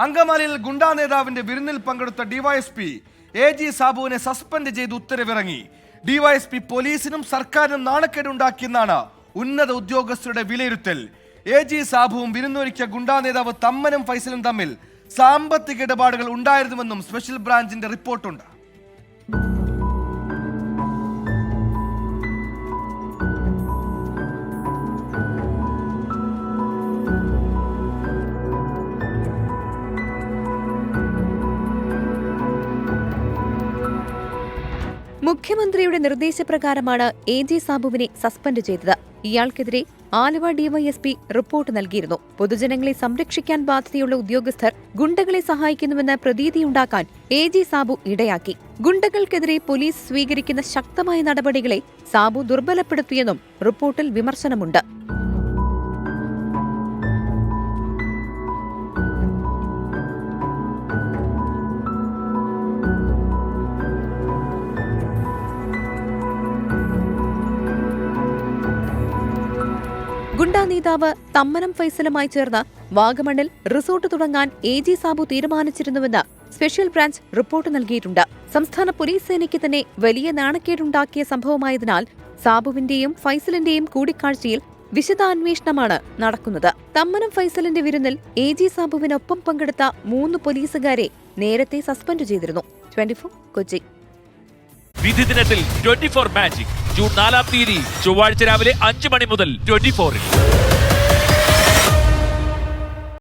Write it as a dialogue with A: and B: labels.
A: അങ്കമാലിയിൽ ഗുണ്ടാ നേതാവിന്റെ വിരുന്നിൽ പങ്കെടുത്ത ഡിവൈഎസ്പി AG സാബുവിനെ സസ്പെൻഡ് ചെയ്ത് ഉത്തരവിറങ്ങി. ഡിവൈഎസ്പി പോലീസിനും സർക്കാരിനും നാണക്കേടുണ്ടാക്കിയെന്നാണ് ഉന്നത ഉദ്യോഗസ്ഥരുടെ വിലയിരുത്തൽ. AG സാബുവും വിരുന്നൊരുക്കിയ ഗുണ്ടാ നേതാവ് തമ്മനും ഫൈസലും തമ്മിൽ സാമ്പത്തിക ഇടപാടുകൾ ഉണ്ടായിരുന്നുവെന്നും സ്പെഷ്യൽ ബ്രാഞ്ചിന്റെ റിപ്പോർട്ടുണ്ട്.
B: മുഖ്യമന്ത്രിയുടെ നിർദ്ദേശപ്രകാരമാണ് AG സാബുവിനെ സസ്പെൻഡ് ചെയ്തത്. ഇയാൾക്കെതിരെ ആലുവ ഡിവൈഎസ്പി റിപ്പോർട്ട് നൽകിയിരുന്നു. പൊതുജനങ്ങളെ സംരക്ഷിക്കാൻ ബാധ്യതയുള്ള ഉദ്യോഗസ്ഥർ ഗുണ്ടകളെ സഹായിക്കുന്നുവെന്ന പ്രതീതിയുണ്ടാക്കാൻ AG സാബു ഇടയാക്കി. ഗുണ്ടകൾക്കെതിരെ പോലീസ് സ്വീകരിക്കുന്ന ശക്തമായ നടപടികളെ സാബു ദുർബലപ്പെടുത്തിയെന്നും റിപ്പോർട്ടിൽ വിമർശനമുണ്ട്. ഗുണ്ടാ നേതാവ് തമ്മനം ഫൈസലുമായി ചേർന്ന് വാഗമണിൽ റിസോർട്ട് തുടങ്ങാൻ AG സാബു തീരുമാനിച്ചിരുന്നുവെന്ന് സ്പെഷ്യൽ ബ്രാഞ്ച് റിപ്പോർട്ട് നൽകിയിട്ടുണ്ട്. സംസ്ഥാന പോലീസ് സേനയ്ക്ക് തന്നെ വലിയ നാണക്കേടുണ്ടാക്കിയ സംഭവമായതിനാൽ സാബുവിന്റെയും ഫൈസലിന്റെയും കൂടിക്കാഴ്ചയിൽ വിശദാന്വേഷണമാണ് നടക്കുന്നത്. തമ്മനം ഫൈസലിന്റെ വിരുന്നിൽ AG സാബുവിനൊപ്പം പങ്കെടുത്ത 3 പോലീസുകാരെ നേരത്തെ സസ്പെൻഡ് ചെയ്തിരുന്നു. 24 കൊച്ചി.
C: വിധി ദിനത്തിൽ 24 മാജിക് ജൂൺ 4 ചൊവ്വാഴ്ച രാവിലെ 5 മണി മുതൽ 24-ൽ.